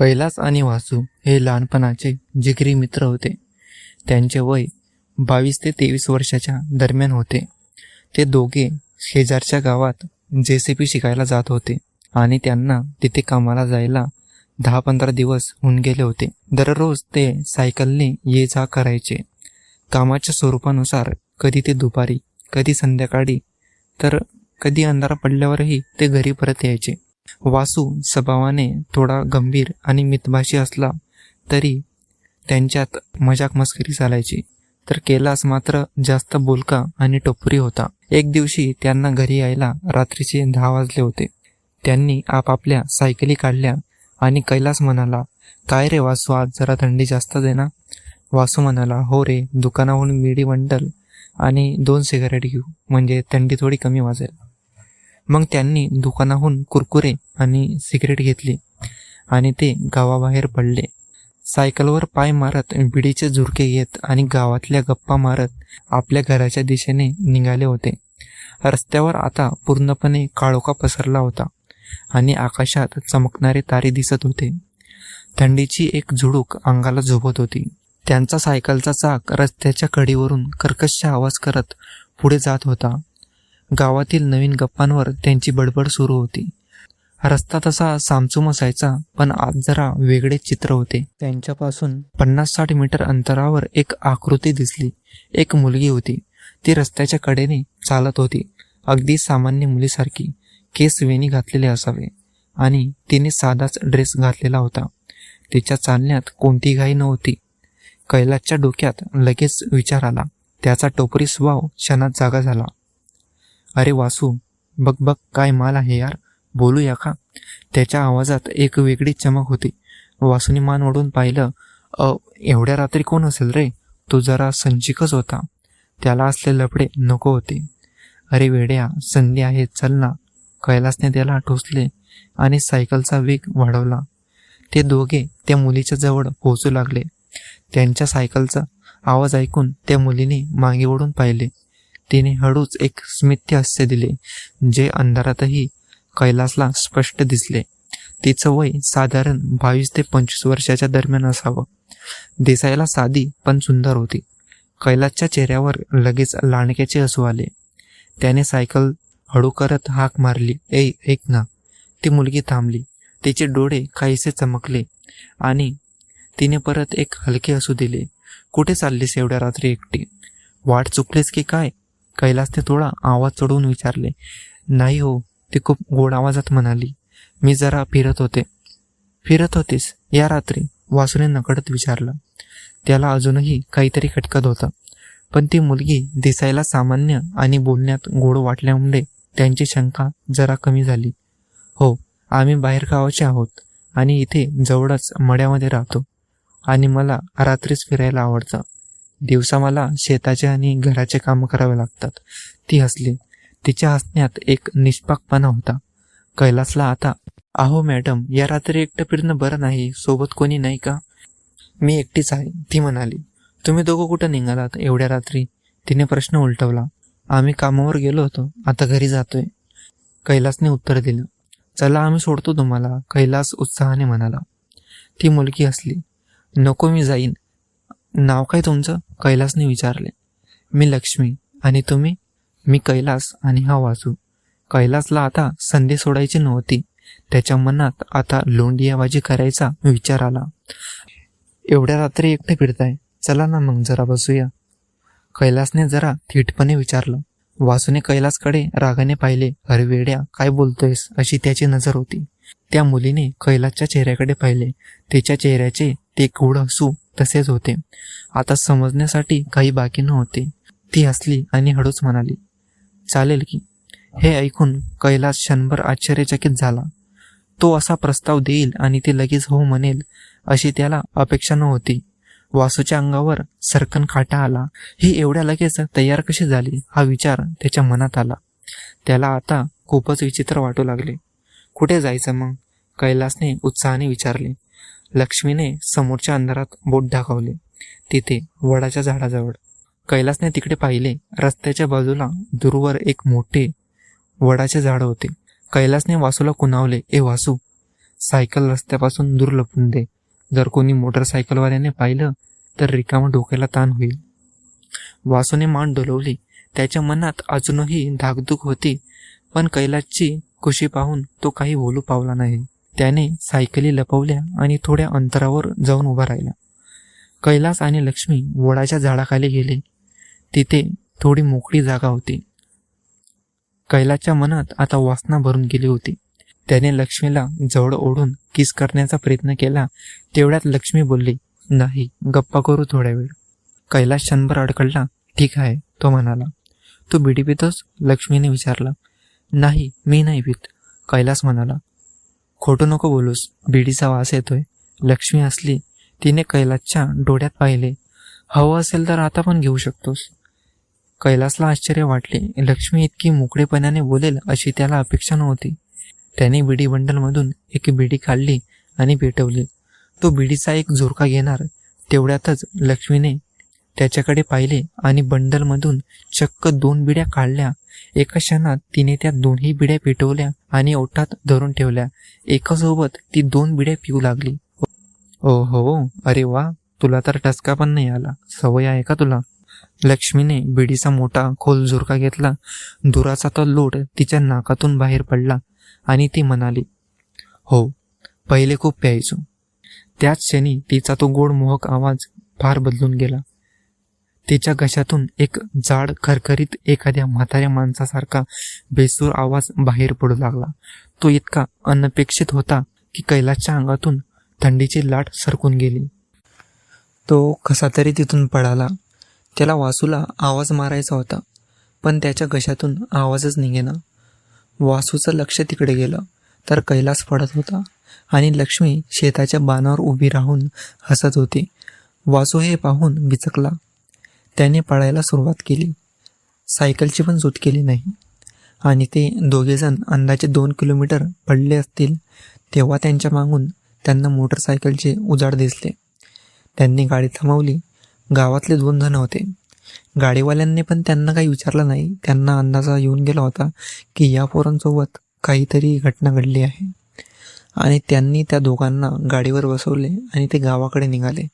कैलास आणि वासू हे लहानपणाचे जिगरी मित्र होते. त्यांचे वय 22 ते 23 वर्षाच्या दरम्यान होते. ते दोघे शेजारच्या गावात JCB शिकायला जात होते आणि त्यांना तिथे कामाला जायला 10-15 दिवस होऊन गेले होते. दररोज ते सायकलने ये जा करायचे. कामाच्या स्वरूपानुसार कधी ते दुपारी, कधी संध्याकाळी, तर कधी अंधार पडल्यावरही ते घरी परत यायचे. वासू स्वभावाने थोडा गंभीर आणि मितभाषी असला तरी त्यांच्यात मजाक मस्करी चालायची, तर कैलास मात्र जास्त बोलका आणि टपोरी होता. एक दिवशी त्यांना घरी यायला रात्रीचे 10 वाजले होते. त्यांनी आपापल्या सायकली काढल्या आणि कैलास म्हणाला, "काय रे वासू, आज जरा थंडी जास्त आहे ना?" वासू म्हणाला, "हो रे, दुकानाहून बीडी बंडल आणि 2 सिगारेट घेऊ, म्हणजे थंडी थोडी कमी वाजेल." मग त्यांनी दुकानाहून कुरकुरे आणि सिगरेट घेतली आणि ते गावाबाहेर पडले. सायकलवर पाय मारत, बिडीचे झुरके घेत आणि गावातल्या गप्पा मारत आपल्या घराच्या दिशेने निघाले होते. रस्त्यावर आता पूर्णपणे काळोखा पसरला होता आणि आकाशात चमकणारे तारे दिसत होते. थंडीची एक झुळूक अंगाला झोपत होती. त्यांचा सायकलचा चाक रस्त्याच्या कडेवरून कर्कश आवाज करत पुढे जात होता. गावातील नवीन गप्पांवर त्यांची बडबड सुरू होती. रस्ता तसा सामसूम असायचा, पण आज जरा वेगळे चित्र होते. त्यांच्यापासून 50-60 मीटर अंतरावर एक आकृती दिसली. एक मुलगी होती. ती रस्त्याच्या कडेने चालत होती, अगदी सामान्य मुलीसारखी. केस वेणी घातलेले असावे आणि तिने साधाच ड्रेस घातलेला होता. तिच्या चालण्यात कोणती घाई नव्हती. कैलासच्या डोक्यात लगेच विचार आला. त्याचा टोपरी स्वभाव क्षणात जागा झाला. "अरे वासू, बघ बघ, काय माल आहे यार, बोलूया का?" त्याच्या आवाजात एक वेगळी चमक होती. वासूने मान ओढून पाहिलं. एवढ्या रात्री कोण असेल रे?" तो जरा संचिकच होता. त्याला असले लफडे नको होते. "अरे वेड्या, संधी आहे, चल ना." कैलासने त्याला टोचले आणि सायकलचा वेग वाढवला. ते दोघे त्या मुलीच्या जवळ पोहोचू लागले. त्यांच्या सायकलचा आवाज ऐकून त्या मुलीने मागे वळून पाहिले. तिने हळूच एक स्मित हास्य दिले, जे अंधारातही कैलासला स्पष्ट दिसले. तिचं वय साधारण 22 ते 25 वर्षाच्या दरम्यान असावं. दिसायला साधी पण सुंदर होती. कैलासच्या चेहऱ्यावर लगेच लांडग्याचे हसू आले. त्याने सायकल हळू करत हाक मारली, "ए, ऐक ना." ती मुलगी थांबली. तिचे डोळे काहीसे चमकले आणि तिने परत एक हलके हसू दिले. "कुठे चाललीस एवढ्या रात्री एकटी? वाट चुकलीस की काय?" कैलासने थोडा आवाज चढवून विचारले. "नाही हो," ती खूप गोड आवाजात म्हणाली. "मी जरा फिरत होते." "फिरत होतीस या रात्री?" वासूने नकळत विचारलं. त्याला अजूनही काहीतरी खटकत होतं, पण ती मुलगी दिसायला सामान्य आणि बोलण्यात गोड वाटल्यामुळे त्यांची शंका जरा कमी झाली. "हो, आम्ही बाहेरगावाचे आहोत आणि इथे जवळच मड्यामध्ये राहतो आणि मला रात्रीच फिरायला आवडतं. दिवसा मला शेताचे आणि घराचे काम करावे लागतात." ती हसली. तिच्या हसण्यात एक निष्पापपणा होता. कैलासला आता, "अहो मॅडम, या रात्री एकटं फिरणं बरं नाही, सोबत कोणी नाही का?" "मी एकटीच आहे," ती म्हणाली. "तुम्ही दोघं कुठं निघालात एवढ्या रात्री?" तिने प्रश्न उलटवला. "आम्ही कामावर गेलो होतो, आता घरी जातोय," कैलासने उत्तर दिलं. "चला, आम्ही सोडतो तुम्हाला," कैलास उत्साहाने म्हणाला. ती मुलगी हसली. "नको, मी जाईन." "नाव काय तुमचं?" कैलासने विचारले. "मी लक्ष्मी. आणि तुम्ही?" "मी कैलास आणि हा वासू." कैलासला आता संधी सोडायची नव्हती. त्याच्या मनात आता लोंढियाबाजी करायचा विचार आला. "एवढ्या रात्री एकटे फिरताय, चला ना मग जरा बसूया," कैलासने जरा थीटपणे विचारलं. वासूने कैलासकडे रागाने पाहिले. "अरे वेड्या, काय बोलतोयस?" अशी त्याची नजर होती. त्या मुलीने कैलासच्या चेहऱ्याकडे पाहिले. तिच्या चेहऱ्याचे ते गूढ हसू तसेच होते. आता समजण्यासाठी काही बाकी नव्हते. ती हसली आणि हळूच म्हणाली, "चालेल की." हे ऐकून कैलास क्षणभर आश्चर्यचकित झाला. तो असा प्रस्ताव देईल आणि ती लगेच हो म्हणेल अशी त्याला अपेक्षा नव्हती. वासूच्या अंगावर सरकन काटा आला. ही एवढ्या लगेच तयार कशी झाली, हा विचार त्याच्या मनात आला. त्याला आता खूपच विचित्र वाटू लागले. "कुठे जायचं मग?" कैलासने उत्साहाने विचारले. लक्ष्मीने समोरच्या अंधारात बोट दाखवले. "तिथे, वडाच्या झाडाजवळ." कैलासने तिकडे पाहिले. रस्त्याच्या बाजूला दूरवर एक मोठे वडाचे झाड होते. कैलासने वासूला कुणावले, "ए वासू, सायकल रस्त्यापासून दूर लपून दे. जर कोणी मोटरसायकलवाल्याने पाहिलं तर रिकामं डोक्याला ताण होईल. वासूने मान डोलवली. त्याच्या मनात अजूनही धाकधूक होती, पण कैलासची खुशी पाहून तो काही बोलू पावला नाही. त्याने सायकली लपवल्या आणि थोड्या अंतरावर जाऊन उभा राहिला. कैलास आणि लक्ष्मी वडाच्या झाडाखाली गेले. तिथे थोडी मोकळी जागा होती. कैलासच्या मनात आता वासना भरून गेली होती. त्याने लक्ष्मीला जवळ ओढून किस करण्याचा प्रयत्न केला. तेवढ्यात लक्ष्मी बोलली, नाही, गप्पा करू थोड्या वेळ. कैलास क्षणभर अडकळला. ठीक आहे, तो म्हणाला. तू बिडी पितोस? लक्ष्मीने विचारला. नाही, मी नाही पित, कैलास म्हणाला. खोटं नको बोलूस, बिडीचा वास येतोय. लक्ष्मी हसली. तिने कैलासच्या डोळ्यात पाहिले. हवं असेल तर आता पण घेऊ शकतोस. कैलासला आश्चर्य वाटले. लक्ष्मी इतकी मोकळेपणाने बोलेल अशी त्याला अपेक्षा नव्हती. त्याने बिडी बंडलमधून एक बिडी काढली आणि पेटवली. तो बिडीचा एक झुरका घेणार. तेवढ्यातच लक्ष्मीने त्याच्याकडे पाहिले आणि बंडलमधून चक्क 2 बिड्या काढल्या. एका क्षणात तिने त्या दोन्ही बिड्या पेटवल्या आणि ओठात धरून ठेवल्या. एकासोबत ती 2 बिड्या पिऊ लागली. ओ हो, अरे वा, तुला तर टसका पण नाही आला. सवय आहे का तुला? लक्ष्मीने बिडीचा मोठा खोल झुरका घेतला. धुराचा तो लोट तिच्या नाकातून बाहेर पडला आणि ती म्हणाली, हो, पहिले खूप प्यायचो. त्याच क्षणी तिचा तो गोड मोहक आवाज फार बदलून गेला. तिच्या घशातून एक जाड खरखरीत एखाद्या म्हाताऱ्या माणसासारखा बेसूर आवाज बाहेर पडू लागला. तो इतका अनपेक्षित होता की कैलासच्या अंगातून थंडीची लाट सरकून गेली. तो कसा तरी तिथून पळाला. त्याला वासूला आवाज मारायचा होता, पण त्याच्या घशातून आवाजच निघेना. वासूचं लक्ष तिकडे गेलं तर कैलास पडत होता आणि लक्ष्मी शेताच्या बाणावर उभी राहून हसत होती. वासू हे पाहून बिचकला. त्याने पळायला सुरुवात केली. सायकलची पण सूट केली नाही आणि ते दोघेजण अंदाजे 2 किलोमीटर पडले असतील तेव्हा त्यांच्या मागून त्यांना मोटरसायकलचे उजाड दिसले. त्यांनी गाडी थांबवली. गावातले 2 जण होते. गाडीवाल्यांनी पण त्यांना काही विचारलं नाही. त्यांना अंदाजा येऊन गेला होता की या पोरांसोबत काहीतरी घटना घडली आहे आणि त्यांनी त्या दोघांना गाडीवर बसवले आणि ते गावाकडे निघाले.